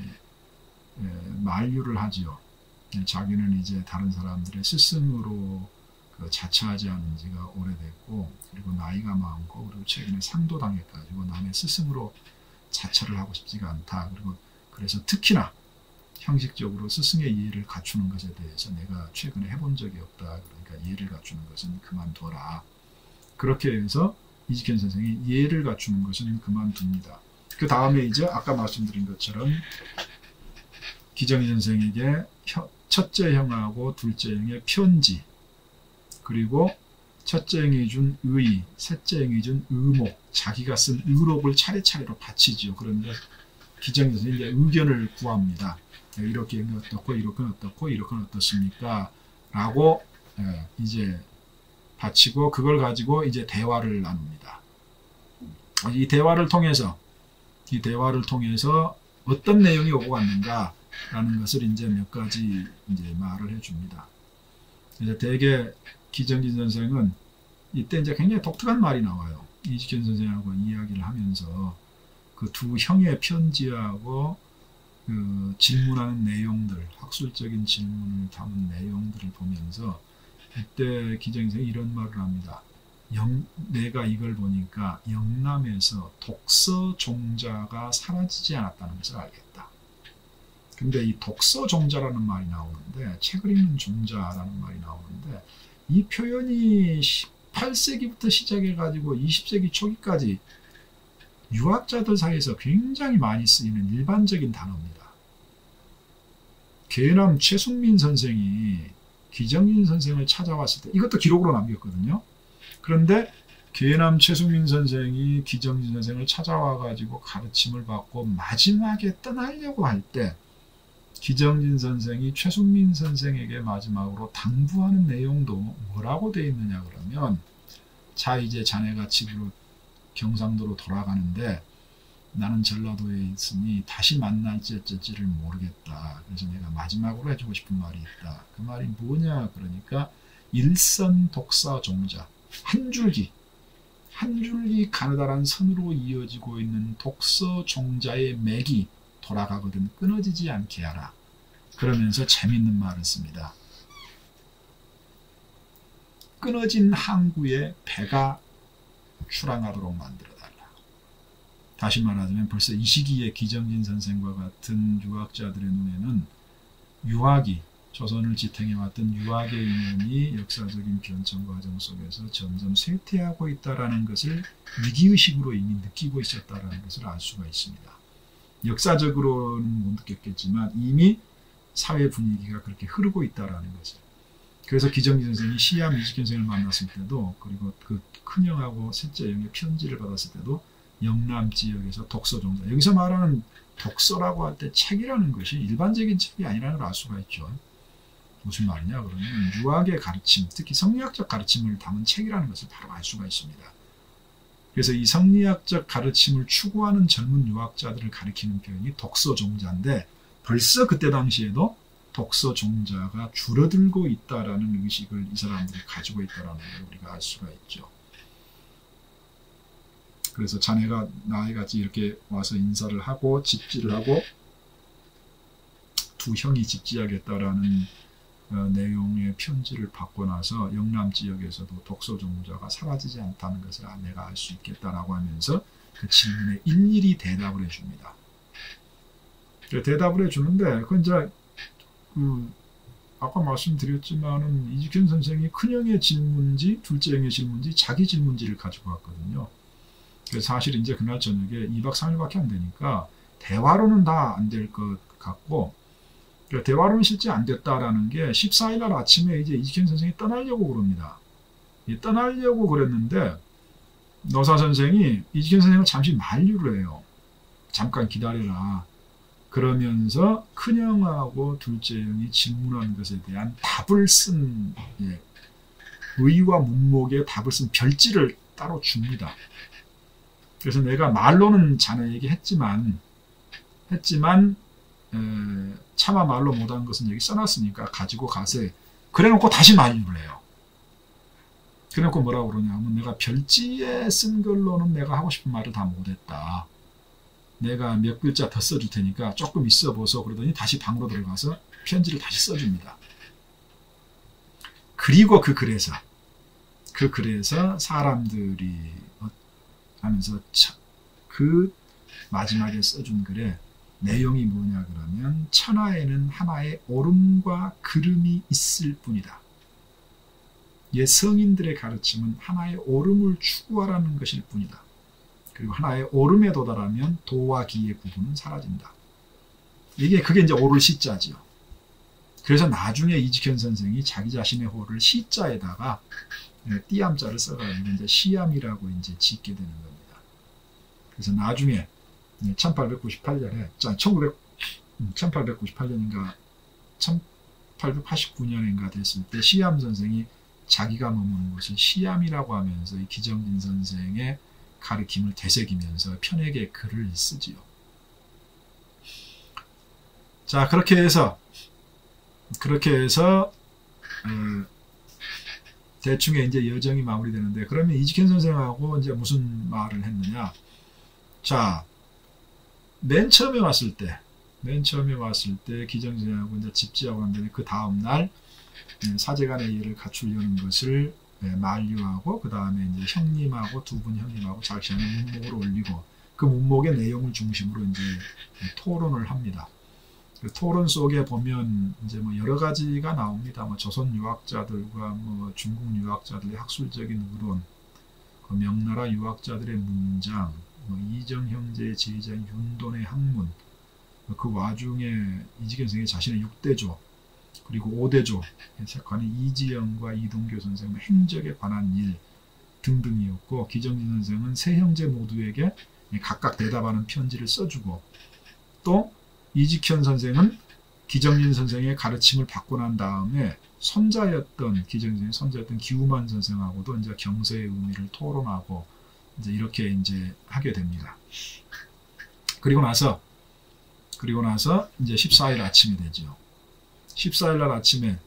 [SPEAKER 1] 만류를 하지요. 자기는 이제 다른 사람들의 스승으로 자처하지 않은 지가 오래됐고, 그리고 나이가 많고, 그리고 최근에 상도 당해가지고 남의 스승으로 자처를 하고 싶지가 않다. 그리고 그래서 특히나 형식적으로 스승의 이해를 갖추는 것에 대해서 내가 최근에 해본 적이 없다. 그러니까 이해를 갖추는 것은 그만둬라. 그렇게 해서 이직현 선생이 이해를 갖추는 것은 그만둡니다. 그 다음에 이제 아까 말씀드린 것처럼 기정진 선생에게 첫째 형하고 둘째 형의 편지, 그리고 첫째 형이 준 의, 셋째 형이 준 의목, 자기가 쓴 의록을 차례차례로 바치지요. 그런데 기정진 선생이 이제 의견을 구합니다. 이렇게 어떻고 이렇게 어떻고 이렇게 어떻습니까? 라고 이제 바치고 그걸 가지고 이제 대화를 나눕니다. 이 대화를 통해서 어떤 내용이 오고 갔는가 라는 것을 이제 몇 가지 이제 말을 해줍니다. 그래서 대개 기정진 선생은 이때 이제 굉장히 독특한 말이 나와요. 이직현 선생하고 이야기를 하면서 그 두 형의 편지하고 그 질문하는 내용들, 학술적인 질문을 담은 내용들을 보면서 이때 기정진 선생이 이런 말을 합니다. 내가 이걸 보니까 영남에서 독서 종자가 사라지지 않았다는 것을 알겠다. 근데 이 독서 종자라는 말이 나오는데, 책을 읽는 종자라는 말이 나오는데, 이 표현이 18세기부터 시작해가지고 20세기 초기까지 유학자들 사이에서 굉장히 많이 쓰이는 일반적인 단어입니다. 계남 최숙민 선생이 기정진 선생을 찾아왔을 때, 이것도 기록으로 남겼거든요. 그런데 계남 최숙민 선생이 기정진 선생을 찾아와가지고 가르침을 받고 마지막에 떠나려고 할 때 기정진 선생이 최숙민 선생에게 마지막으로 당부하는 내용도 뭐라고 되어 있느냐 그러면, 자 이제 자네가 집으로 경상도로 돌아가는데 나는 전라도에 있으니 다시 만날지 어쩔지를 모르겠다. 그래서 내가 마지막으로 해주고 싶은 말이 있다. 그 말이 뭐냐 그러니까 일선 독사 종자, 한 줄기 가느다란 선으로 이어지고 있는 독서 종자의 맥이 돌아가거든 끊어지지 않게 하라. 그러면서 재밌는 말을 씁니다. 끊어진 항구에 배가 출항하도록 만들어달라. 다시 말하자면 벌써 이 시기에 기정진 선생과 같은 유학자들의 눈에는 유학이, 조선을 지탱해왔던 유학의 인연이 역사적인 변천 과정 속에서 점점 쇠퇴하고 있다는 것을 위기의식으로 이미 느끼고 있었다는 것을 알 수가 있습니다. 역사적으로는 못 느꼈겠지만 이미 사회 분위기가 그렇게 흐르고 있다는 것을. 그래서 기정진 선생이 시암 이직현 선생을 만났을 때도, 그리고 그 큰형하고 셋째 형의 편지를 받았을 때도 영남 지역에서 독서 종자, 여기서 말하는 독서라고 할 때 책이라는 것이 일반적인 책이 아니라는 걸 알 수가 있죠. 무슨 말이냐 그러면 유학의 가르침, 특히 성리학적 가르침을 담은 책이라는 것을 바로 알 수가 있습니다. 그래서 이 성리학적 가르침을 추구하는 젊은 유학자들을 가리키는 표현이 독서 종자인데, 벌써 그때 당시에도 독서 종자가 줄어들고 있다라는 의식을 이 사람들이 가지고 있다라는 걸 우리가 알 수가 있죠. 그래서 자네가 나이같이 이렇게 와서 인사를 하고 집지를 하고 두 형이 집지하겠다라는 내용의 편지를 받고 나서 영남 지역에서도 독서 종자가 사라지지 않다는 것을 내가 알 수 있겠다라고 하면서 그 질문에 일일이 대답을 해줍니다. 대답을 해주는데, 그건 이제 아까 말씀드렸지만은 이직현 선생이 큰형의 질문지, 둘째 형의 질문지, 자기 질문지를 가지고 왔거든요. 그래서 사실 이제 그날 저녁에 2박 3일밖에 안 되니까 대화로는 다 안 될 것 같고, 대화로는 실제 안 됐다라는 게 14일 날 아침에 이제 이직현 선생이 떠나려고 그럽니다. 떠나려고 그랬는데 노사 선생이 이직현 선생을 잠시 만류를 해요. 잠깐 기다려라. 그러면서 큰형하고 둘째 형이 질문한 것에 대한 답을 쓴, 의와 문목에 답을 쓴 별지를 따로 줍니다. 그래서 내가 말로는 자네에게 했지만 차마 말로 못한 것은 여기 써놨으니까 가지고 가세. 그래놓고 다시 만류를 해요. 그래놓고 뭐라고 그러냐면 내가 별지에 쓴 걸로는 내가 하고 싶은 말을 다 못했다. 내가 몇 글자 더 써줄 테니까 조금 있어 보소. 그러더니 다시 방으로 들어가서 편지를 다시 써줍니다. 그리고 그 글에서 사람들이 하면서 그 마지막에 써준 글에 내용이 뭐냐 그러면 천하에는 하나의 옳음과 그름이 있을 뿐이다. 옛 성인들의 가르침은 하나의 옳음을 추구하라는 것일 뿐이다. 그리고 하나의 옳음에 도달하면 도와 기의 구분은 사라진다. 그게 이제 옳을 시자지요. 그래서 나중에 이직현 선생이 자기 자신의 호를 시자에다가 띠암자를 써가지고 이제 시암이라고 이제 짓게 되는 겁니다. 그래서 나중에 1898년에 1898년인가 1889년인가 됐을 때 시암 선생이 자기가 머무는 곳을 시암이라고 하면서 이 기정진 선생의 가르침을 되새기면서 편에게 글을 쓰지요. 자, 그렇게 해서 대충의 이제 여정이 마무리되는데, 그러면 이직현 선생하고 이제 무슨 말을 했느냐? 자, 맨 처음에 왔을 때 기정진하고 이제 집지하고 한 다음에 그 다음 날 사제간의 이해를 갖추려는 것을 만류하고, 그 다음에 이제 형님하고 두 분 형님하고 작시하는 문목을 올리고, 그 문목의 내용을 중심으로 이제 토론을 합니다. 그 토론 속에 보면 이제 뭐 여러 가지가 나옵니다. 뭐 조선 유학자들과 뭐 중국 유학자들의 학술적인 의론, 그 명나라 유학자들의 문장, 뭐 이정 형제의 제자인 윤돈의 학문, 그 와중에 이직현 선생이 자신의 6대조 그리고 5대조 관인 이지영과 이동교 선생의 행적에 관한 일 등등이었고, 기정진 선생은 세 형제 모두에게 각각 대답하는 편지를 써주고, 또 이직현 선생은 기정진 선생의 가르침을 받고 난 다음에 기정진의 손자였던 기우만 선생하고도 이제 경서의 의미를 토론하고 이제 이렇게 이제 하게 됩니다. 그리고 나서 이제 14일 아침이 되죠. 14일 날 아침에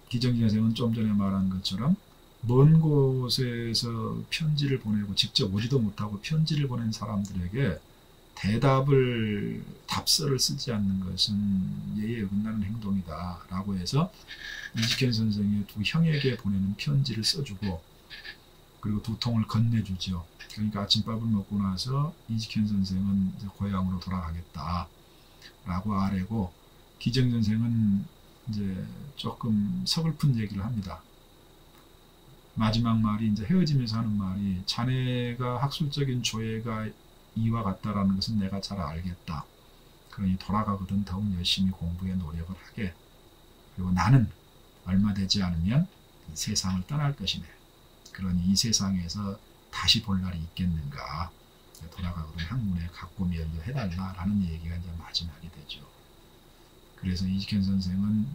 [SPEAKER 1] 기정진 선생은 좀 전에 말한 것처럼 먼 곳에서 편지를 보내고 직접 오지도 못하고 편지를 보낸 사람들에게 답서를 쓰지 않는 것은 예의에 어긋나는 행동이다 라고 해서 이직현 선생의 두 형에게 보내는 편지를 써주고, 그리고 두 통을 건네주죠. 그러니까 아침밥을 먹고 나서 이직현 선생은 이제 고향으로 돌아가겠다 라고 아뢰고, 기정 선생은 이제 조금 서글픈 얘기를 합니다. 마지막 말이 이제 헤어지면서 하는 말이, 자네가 학술적인 조예가 이와 같다라는 것은 내가 잘 알겠다. 그러니 돌아가거든 더욱 열심히 공부에 노력을 하게. 그리고 나는 얼마 되지 않으면 이 세상을 떠날 것이네. 그러니 이 세상에서 다시 볼 날이 있겠는가. 돌아가거든 학문에 가꾸미 열려 해달라라는 얘기가 이제 마지막이 되죠. 그래서 이직현 선생은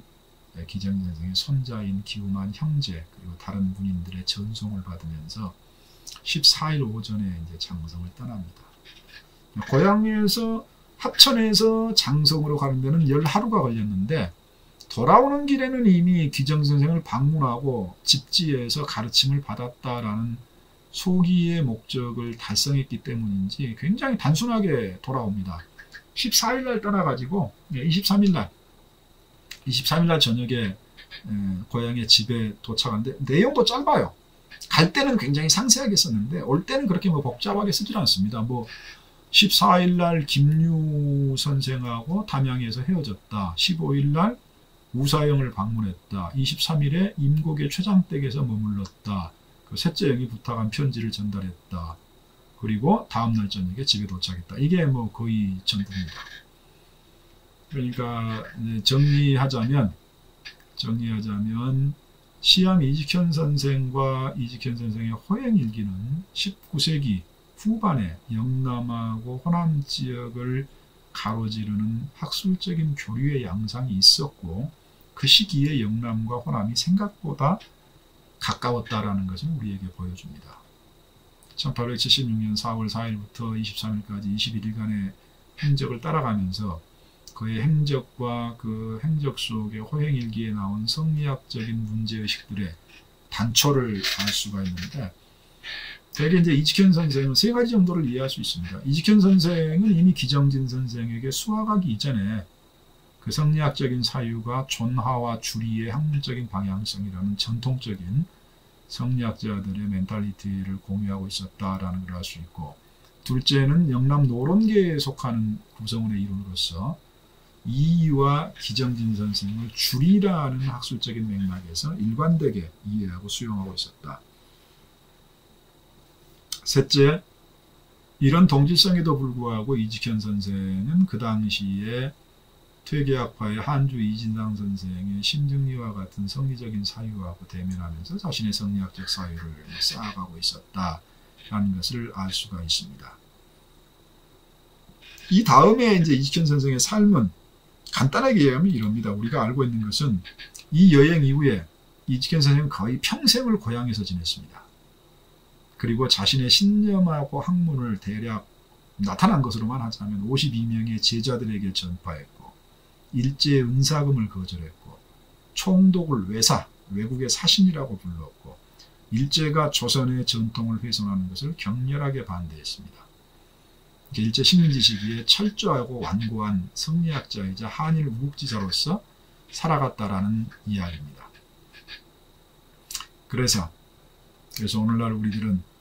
[SPEAKER 1] 기정진 선생의 손자인 기우만 형제 그리고 다른 군인들의 전송을 받으면서 14일 오전에 이제 장성을 떠납니다. 고향에서 합천에서 장성으로 가는 데는 10하루가 걸렸는데, 돌아오는 길에는 이미 기정진 선생을 방문하고 집지에서 가르침을 받았다라는 소기의 목적을 달성했기 때문인지 굉장히 단순하게 돌아옵니다. 14일 날 떠나가지고 23일 날 저녁에 고향의 집에 도착하는데, 내용도 짧아요. 갈 때는 굉장히 상세하게 썼는데 올 때는 그렇게 뭐 복잡하게 쓰질 않습니다. 뭐 14일 날 김유 선생하고 담양에서 헤어졌다. 15일 날 우사영을 방문했다. 23일에 임곡의 최장댁에서 머물렀다. 그 셋째 형이 부탁한 편지를 전달했다. 그리고 다음날 저녁에 집에 도착했다. 이게 뭐 거의 전부입니다. 그러니까 정리하자면 시암 이직현 선생과 이직현 선생의 호행일기는 19세기 후반에 영남하고 호남 지역을 가로지르는 학술적인 교류의 양상이 있었고, 그 시기에 영남과 호남이 생각보다 가까웠다라는 것을 우리에게 보여줍니다. 1876년 4월 4일부터 23일까지 21일간의 행적을 따라가면서 그의 행적과 그 행적 속의 호행일기에 나온 성리학적인 문제의식들의 단초를 알 수가 있는데, 대개 이제 이직현 선생은 세 가지 정도를 이해할 수 있습니다. 이직현 선생은 이미 기정진 선생에게 수학하기 이전에 그 성리학적인 사유가 존화와 주리의 학문적인 방향성이라는 전통적인 성리학자들의 멘탈리티를 공유하고 있었다라는 걸 알 수 있고, 둘째는 영남 노론계에 속하는 구성원의 이론으로서 이와 기정진 선생을 주리라는 학술적인 맥락에서 일관되게 이해하고 수용하고 있었다. 셋째, 이런 동질성에도 불구하고 이직현 선생은 그 당시에 퇴계학파의 한주 이진상 선생의 심증리와 같은 성리적인 사유하고 대면하면서 자신의 성리학적 사유를 쌓아가고 있었다라는 것을 알 수가 있습니다. 이 다음에 이제 이직현 선생의 삶은 간단하게 얘기하면 이럽니다. 우리가 알고 있는 것은 이 여행 이후에 이직현 선생은 거의 평생을 고향에서 지냈습니다. 그리고 자신의 신념하고 학문을 대략 나타난 것으로만 하자면 52명의 제자들에게 전파했고, 일제 은사금을 거절했고, 총독을 외국의 사신이라고 불렀고, 일제가 조선의 전통을 훼손하는 것을 격렬하게 반대했습니다. 일제 식민지 시기에 철저하고 완고한 성리학자이자 한일 우국지사로서 살아갔다라는 이야기입니다. 그래서 오늘날 우리들은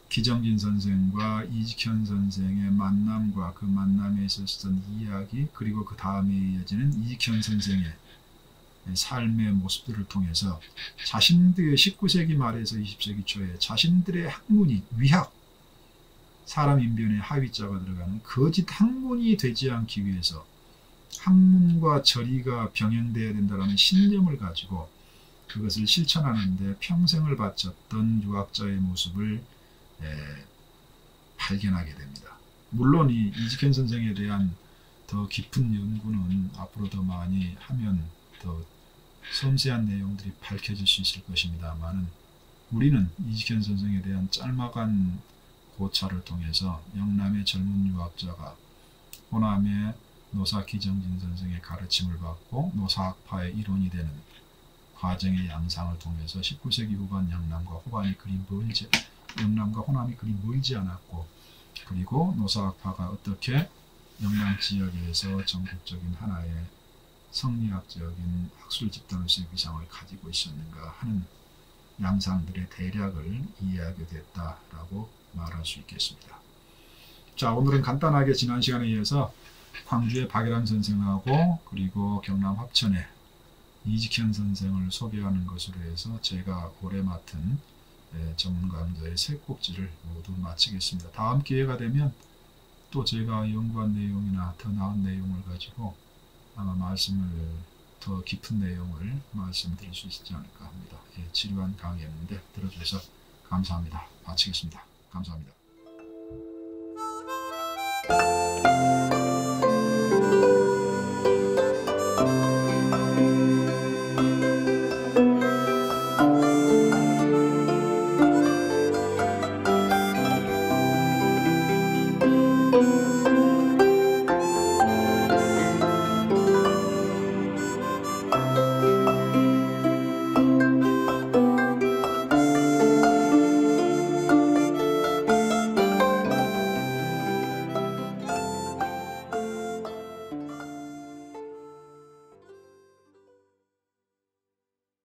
[SPEAKER 1] 기정진 선생과 이직현 선생의 만남과 그 만남에 있었던 이야기, 그리고 그 다음에 이어지는 이직현 선생의 삶의 모습들을 통해서 자신들의 19세기 말에서 20세기 초에 자신들의 학문이 위학, 사람 인변에 하위자가 들어가는 거짓 학문이 되지 않기 위해서 학문과 절이가 병행되어야 된다는 신념을 가지고 그것을 실천하는 데 평생을 바쳤던 유학자의 모습을 발견하게 됩니다. 물론 이 이직현 선생에 대한 더 깊은 연구는 앞으로 더 많이 하면 더 섬세한 내용들이 밝혀질 수 있을 것입니다만, 우리는 이직현 선생에 대한 짤막한 고찰을 통해서 영남의 젊은 유학자가 호남의 노사 기정진 선생의 가르침을 받고 노사학파의 일원이 되는 과정의 양상을 통해서 19세기 후반 영남과 호남이 그리 멀지 않았고, 그리고 노사학파가 어떻게 영남 지역에서 전국적인 하나의 성리학적인 학술 집단으로서의 위상을 가지고 있었는가 하는 양상들의 대략을 이해하게 됐다라고 말할 수 있겠습니다. 자, 오늘은 간단하게 지난 시간에 이어서 광주의 박예란 선생하고 그리고 경남 합천의 이직현 선생을 소개하는 것으로 해서 제가 올해 맡은 전문 강좌의 세 꼭지를 모두 마치겠습니다. 다음 기회가 되면 또 제가 연구한 내용이나 더 나은 내용을 가지고 아마 더 깊은 내용을 말씀드릴 수 있지 않을까 합니다. 지루한 강의였는데 들어주셔서 감사합니다. 마치겠습니다. 감사합니다.